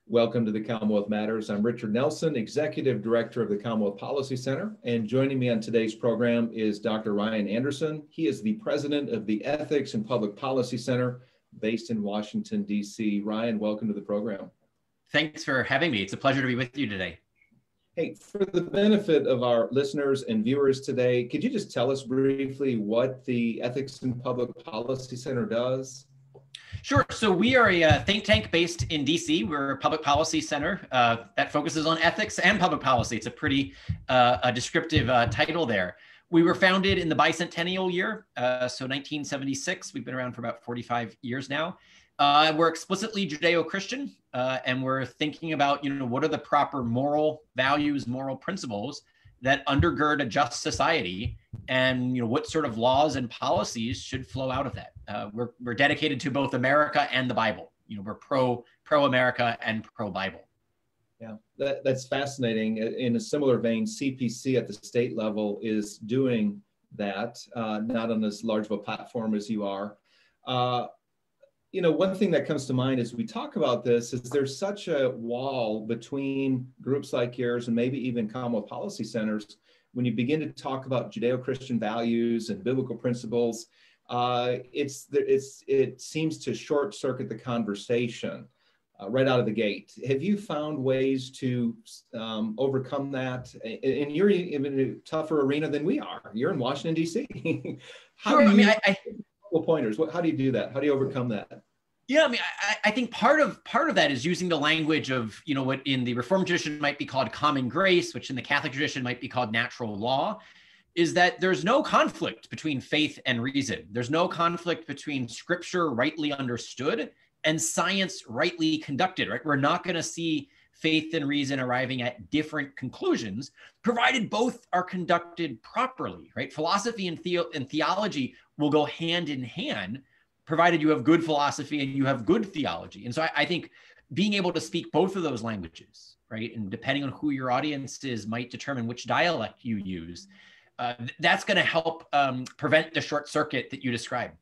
Welcome to the Commonwealth Matters. I'm Richard Nelson, Executive Director of the Commonwealth Policy Center, and joining me on today's program is Dr. Ryan Anderson. He is the President of the Ethics and Public Policy Center based in Washington, D.C. Ryan, welcome to the program. Thanks for having me. It's a pleasure to be with you today. Hey, for the benefit of our listeners and viewers today, could you just tell us briefly what the Ethics and Public Policy Center does? Sure. So we are a think tank based in DC. We're a public policy center that focuses on ethics and public policy. It's a pretty descriptive title there. We were founded in the bicentennial year, so 1976. We've been around for about 45 years now. We're explicitly Judeo-Christian, and we're thinking about, what are the proper moral values, moral principles that undergird a just society, and what sort of laws and policies should flow out of that. We're dedicated to both America and the Bible. We're pro-America and pro-Bible. Yeah, that's fascinating. In a similar vein, CPC at the state level is doing that, not on as large of a platform as you are. One thing that comes to mind as we talk about this is there's such a wall between groups like yours and maybe even Commonwealth policy centers. When you begin to talk about Judeo-Christian values and biblical principles, it seems to short circuit the conversation right out of the gate. Have you found ways to overcome that? And you're in a tougher arena than we are. You're in Washington, D.C. Sure. Pointers. How do you do that? How do you overcome that? Yeah, I think part of that is using the language of, what in the Reformed tradition might be called common grace, which in the Catholic tradition might be called natural law, is that there's no conflict between faith and reason. There's no conflict between scripture rightly understood and science rightly conducted, right? We're not going to see faith and reason arriving at different conclusions, provided both are conducted properly, right? Philosophy and theology will go hand in hand, provided you have good philosophy and you have good theology. And so I think being able to speak both of those languages, right, and depending on who your audience is, might determine which dialect you use. That's going to help prevent the short circuit that you described.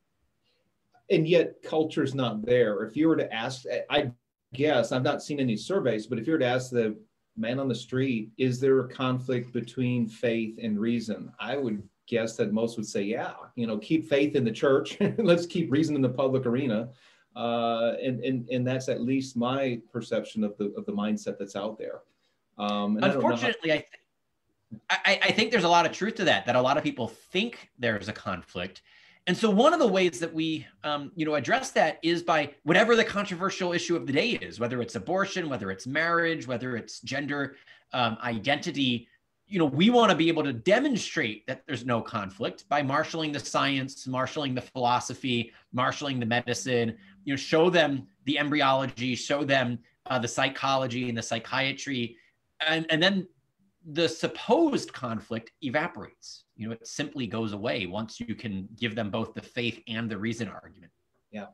And yet culture's not there. If you were to ask, I guess, I've not seen any surveys, but if you were to ask the man on the street, is there a conflict between faith and reason? I would guess that most would say, yeah, keep faith in the church. Let's keep reason in the public arena. And that's at least my perception of the mindset that's out there. Unfortunately, I think there's a lot of truth to that a lot of people think there's a conflict. And so one of the ways that we, address that is by whatever the controversial issue of the day is, whether it's abortion, whether it's marriage, whether it's gender identity. We want to be able to demonstrate that there's no conflict by marshaling the science, marshaling the philosophy, marshaling the medicine, show them the embryology, show them the psychology and the psychiatry. And then the supposed conflict evaporates. It simply goes away once you can give them both the faith and the reason argument. Yeah.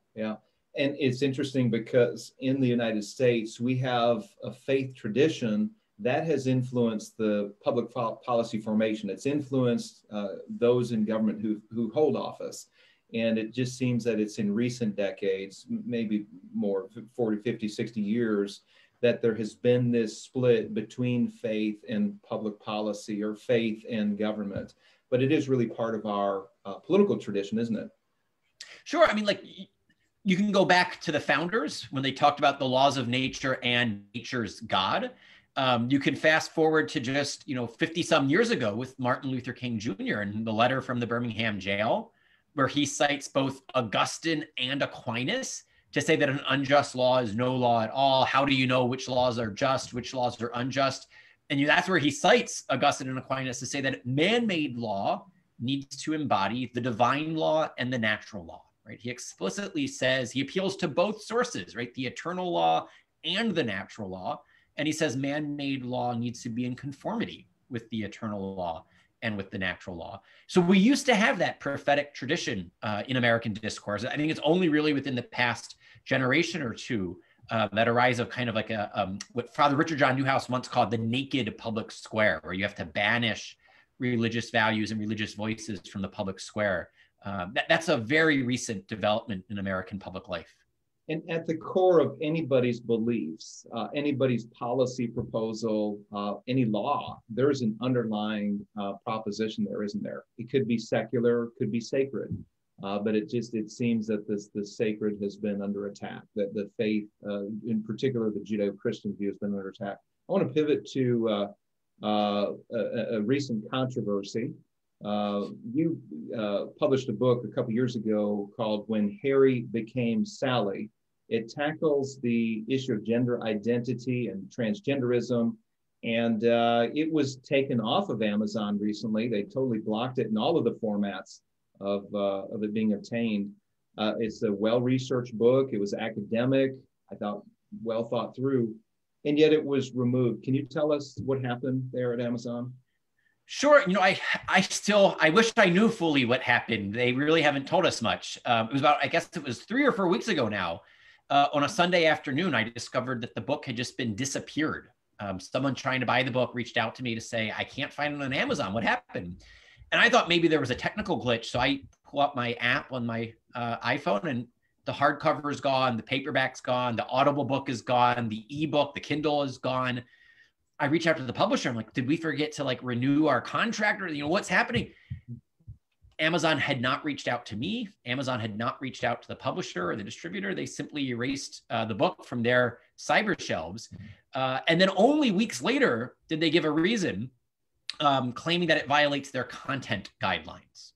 And it's interesting because in the United States, we have a faith tradition that has influenced the public policy formation. It's influenced those in government who hold office. And it just seems that it's in recent decades, maybe more 40, 50, 60 years, that there has been this split between faith and public policy or faith and government. But it is really part of our political tradition, isn't it? Sure. You can go back to the founders when they talked about the laws of nature and nature's God. You can fast forward to just, 50 some years ago with Martin Luther King Jr. and the letter from the Birmingham jail, where he cites both Augustine and Aquinas to say that an unjust law is no law at all. How do you know which laws are just, which laws are unjust? And that's where he cites Augustine and Aquinas to say that man-made law needs to embody the divine law and the natural law, right? He explicitly says, he appeals to both sources, right? The eternal law and the natural law. And he says man-made law needs to be in conformity with the eternal law and with the natural law. So we used to have that prophetic tradition in American discourse. I think it's only really within the past generation or two that arise of kind of like what Father Richard John Newhouse once called the naked public square, where you have to banish religious values and religious voices from the public square. That's a very recent development in American public life. And at the core of anybody's beliefs, anybody's policy proposal, any law, there's an underlying proposition there, isn't there? It could be secular, could be sacred, but it seems that the sacred has been under attack. That the faith, in particular, the Judeo-Christian view, has been under attack. I want to pivot to a recent controversy. You published a book a couple years ago called "When Harry Became Sally." It tackles the issue of gender identity and transgenderism, and it was taken off of Amazon recently. They totally blocked it in all of the formats of it being obtained. It's a well-researched book. It was academic, I thought, well thought through, and yet it was removed. Can you tell us what happened there at Amazon? Sure. I wish I knew fully what happened. They really haven't told us much. It was about, I guess it was 3 or 4 weeks ago now. On a Sunday afternoon, I discovered that the book had just been disappeared. Someone trying to buy the book reached out to me to say, I can't find it on Amazon. What happened? And I thought maybe there was a technical glitch. So I pull up my app on my iPhone, and the hardcover is gone, the paperback's gone, the Audible book is gone, the ebook, the Kindle is gone. I reach out to the publisher. I'm like, did we forget to renew our contract, or what's happening? Amazon had not reached out to me. Amazon had not reached out to the publisher or the distributor. They simply erased the book from their cyber shelves. And then only weeks later did they give a reason, claiming that it violates their content guidelines.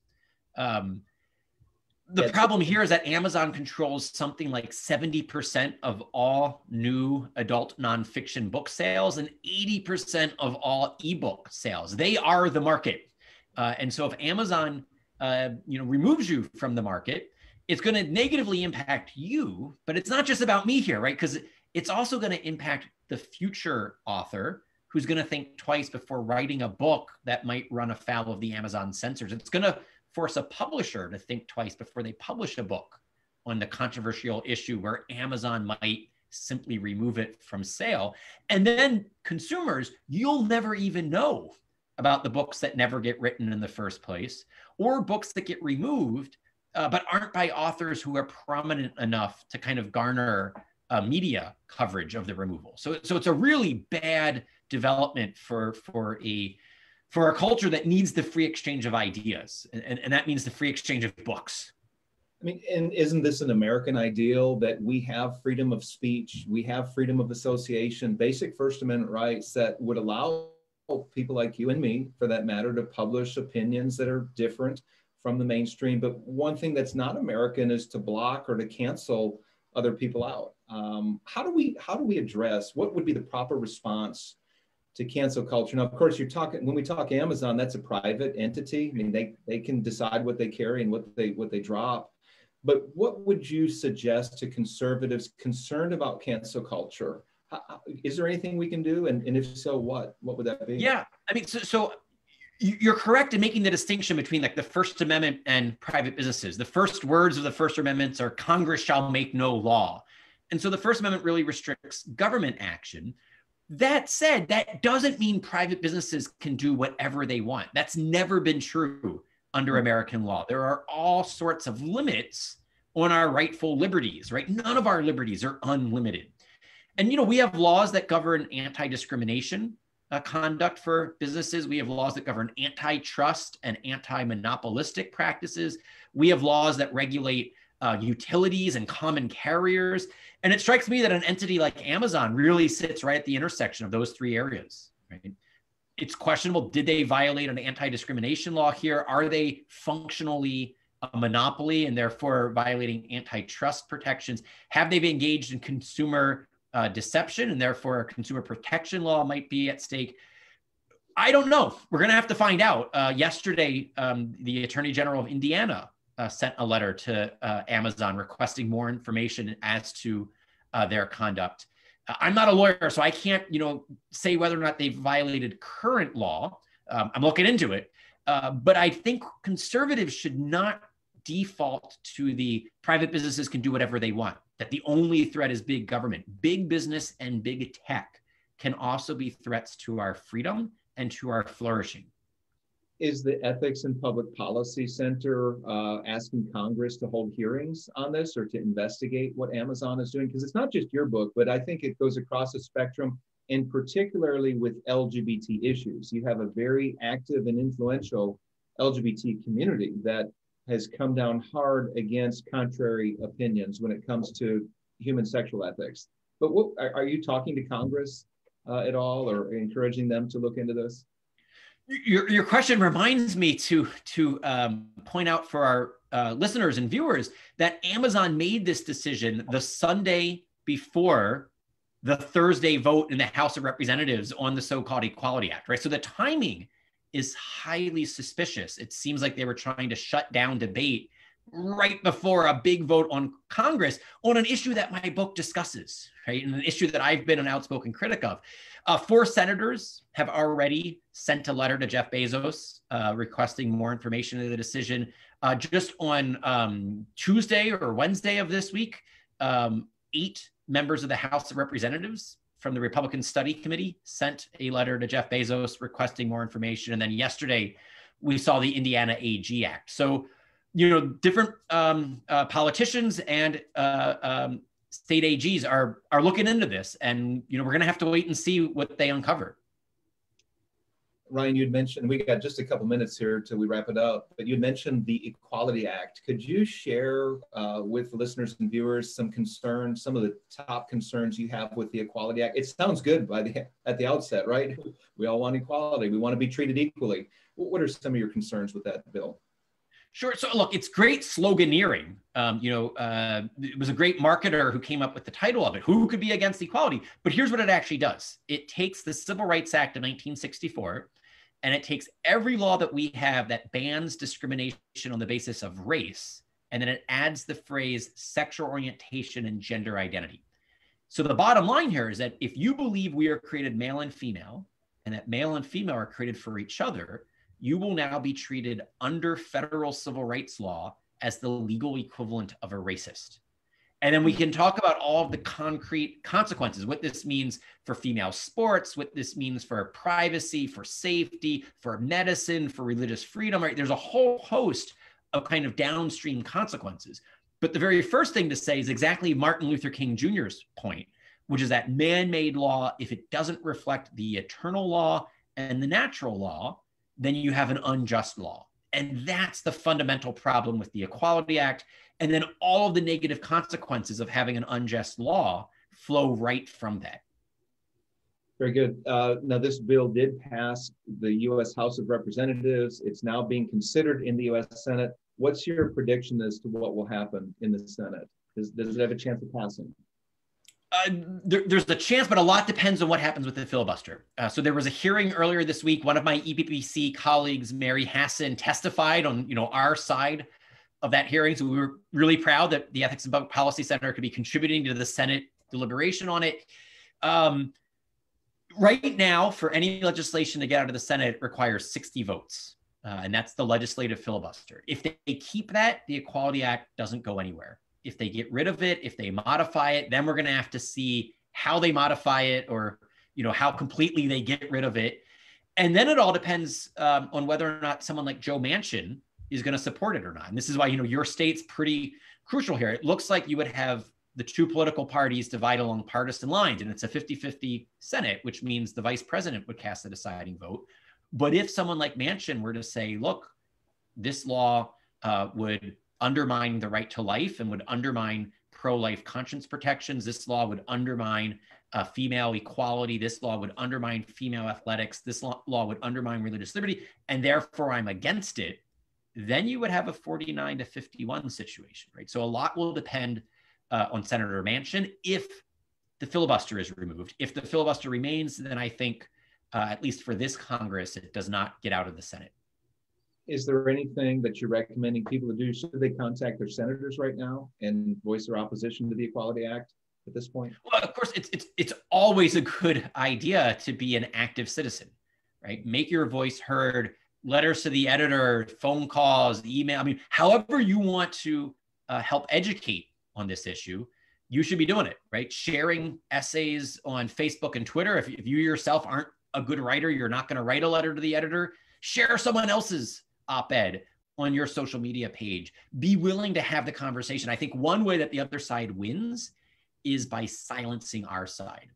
The problem here is that Amazon controls something like 70% of all new adult nonfiction book sales and 80% of all ebook sales. They are the market. And so if Amazon removes you from the market, it's going to negatively impact you, but it's not just about me here, right? Because it's also going to impact the future author who's going to think twice before writing a book that might run afoul of the Amazon censors. It's going to force a publisher to think twice before they publish a book on the controversial issue where Amazon might simply remove it from sale. And then consumers, you'll never even know about the books that never get written in the first place, or books that get removed, but aren't by authors who are prominent enough to kind of garner media coverage of the removal. So it's a really bad development for a culture that needs the free exchange of ideas, and that means the free exchange of books. I mean, and isn't this an American ideal that we have freedom of speech, we have freedom of association, basic First Amendment rights that would allow people like you and me, for that matter, to publish opinions that are different from the mainstream? But one thing that's not American is to block or to cancel other people out. How do we address, what would be the proper response to cancel culture? Now, of course, when we talk Amazon, that's a private entity. I mean, they can decide what they carry and what they drop. But what would you suggest to conservatives concerned about cancel culture? Is there anything we can do? And if so, what would that be? Yeah, I mean, so you're correct in making the distinction between the First Amendment and private businesses. The first words of the First Amendment are Congress shall make no law. And so the First Amendment really restricts government action. That said, that doesn't mean private businesses can do whatever they want. That's never been true under American law. There are all sorts of limits on our rightful liberties, right? None of our liberties are unlimited. And, we have laws that govern anti-discrimination conduct for businesses. We have laws that govern antitrust and anti-monopolistic practices. We have laws that regulate utilities and common carriers. And it strikes me that an entity like Amazon really sits right at the intersection of those 3 areas, right? It's questionable. Did they violate an anti-discrimination law here? Are they functionally a monopoly and therefore violating antitrust protections? Have they been engaged in consumer deception and therefore a consumer protection law might be at stake? I don't know. We're going to have to find out. Yesterday, the Attorney General of Indiana sent a letter to Amazon requesting more information as to their conduct. I'm not a lawyer, so I can't, say whether or not they've violated current law. I'm looking into it. But I think conservatives should not default to the private businesses can do whatever they want, that the only threat is big government. Big business and big tech can also be threats to our freedom and to our flourishing. Is the Ethics and Public Policy Center asking Congress to hold hearings on this or to investigate what Amazon is doing? Because it's not just your book, but I think it goes across the spectrum, and particularly with LGBT issues. You have a very active and influential LGBT community that has come down hard against contrary opinions when it comes to human sexual ethics. But what, are you talking to Congress at all, or encouraging them to look into this? Your question reminds me to point out for our listeners and viewers that Amazon made this decision the Sunday before the Thursday vote in the House of Representatives on the so-called Equality Act, right? So the timing is highly suspicious. It seems like they were trying to shut down debate right before a big vote on Congress on an issue that my book discusses, right? And an issue that I've been an outspoken critic of. 4 senators have already sent a letter to Jeff Bezos requesting more information of the decision. Just on Tuesday or Wednesday of this week, 8 members of the House of Representatives from the Republican Study Committee sent a letter to Jeff Bezos requesting more information. And then yesterday, we saw the Indiana AG Act. So, you know, different politicians and state AGs are looking into this, and you know, we're going to have to wait and see what they uncover. Ryan, you'd mentioned, we got just a couple minutes here till we wrap it up, but you mentioned the Equality Act. Could you share with listeners and viewers some concerns, some of the top concerns you have with the Equality Act? It sounds good at the outset, right? We all want equality. We want to be treated equally. What are some of your concerns with that bill? Sure. So look, it's great sloganeering. It was a great marketer who came up with the title of it, Who Could Be Against Equality? But here's what it actually does. It takes the Civil Rights Act of 1964, and it takes every law that we have that bans discrimination on the basis of race, and then it adds the phrase sexual orientation and gender identity. So the bottom line here is that if you believe we are created male and female, and that male and female are created for each other, you will now be treated under federal civil rights law as the legal equivalent of a racist. And then we can talk about all of the concrete consequences, what this means for female sports, what this means for privacy, for safety, for medicine, for religious freedom, right? There's a whole host of kind of downstream consequences. But the very first thing to say is exactly Martin Luther King Jr.'s point, which is that man-made law, if it doesn't reflect the eternal law and the natural law, then you have an unjust law. And that's the fundamental problem with the Equality Act. And then all of the negative consequences of having an unjust law flow right from that. Very good. Now, this bill did pass the U.S. House of Representatives. It's now being considered in the U.S. Senate. What's your prediction as to what will happen in the Senate? Does it have a chance of passing? There's a chance, but a lot depends on what happens with the filibuster. So there was a hearing earlier this week. One of my EPPC colleagues, Mary Hassan, testified on our side of that hearing. So we were really proud that the Ethics and Public Policy Center could be contributing to the Senate deliberation on it. Right now, for any legislation to get out of the Senate, it requires 60 votes. And that's the legislative filibuster. If they keep that, the Equality Act doesn't go anywhere. If they get rid of it, if they modify it, then we're going to have to see how they modify it, or how completely they get rid of it. And then it all depends on whether or not someone like Joe Manchin is going to support it or not. And this is why your state's pretty crucial here. It looks like you would have the two political parties divide along partisan lines, and it's a 50-50 Senate, which means the vice president would cast the deciding vote. But if someone like Manchin were to say, look, this law would undermine the right to life and would undermine pro-life conscience protections. This law would undermine female equality. This law would undermine female athletics. This law would undermine religious liberty, and therefore I'm against it. Then you would have a 49-51 situation, right? So a lot will depend on Senator Manchin if the filibuster is removed. If the filibuster remains, then I think, at least for this Congress, it does not get out of the Senate. Is there anything that you're recommending people to do? Should they contact their senators right now and voice their opposition to the Equality Act at this point? Well, of course, it's always a good idea to be an active citizen, right? Make your voice heard, letters to the editor, phone calls, email. I mean, however you want to help educate on this issue, you should be doing it, right? Sharing essays on Facebook and Twitter. If you yourself aren't a good writer, you're not going to write a letter to the editor. Share someone else's op-ed on your social media page. Be willing to have the conversation. I think one way that the other side wins is by silencing our side,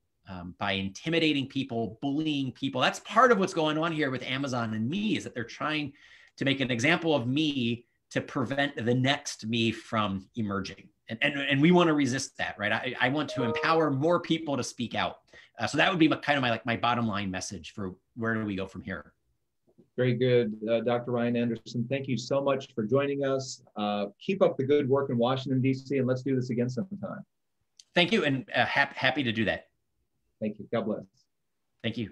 by intimidating people, bullying people. That's part of what's going on here with Amazon and me, is that they're trying to make an example of me to prevent the next me from emerging. And we want to resist that, right? I want to empower more people to speak out. So that would be kind of my bottom line message for where do we go from here. Very good, Dr. Ryan Anderson. Thank you so much for joining us. Keep up the good work in Washington, D.C., and let's do this again sometime. Thank you, and happy to do that. Thank you. God bless. Thank you.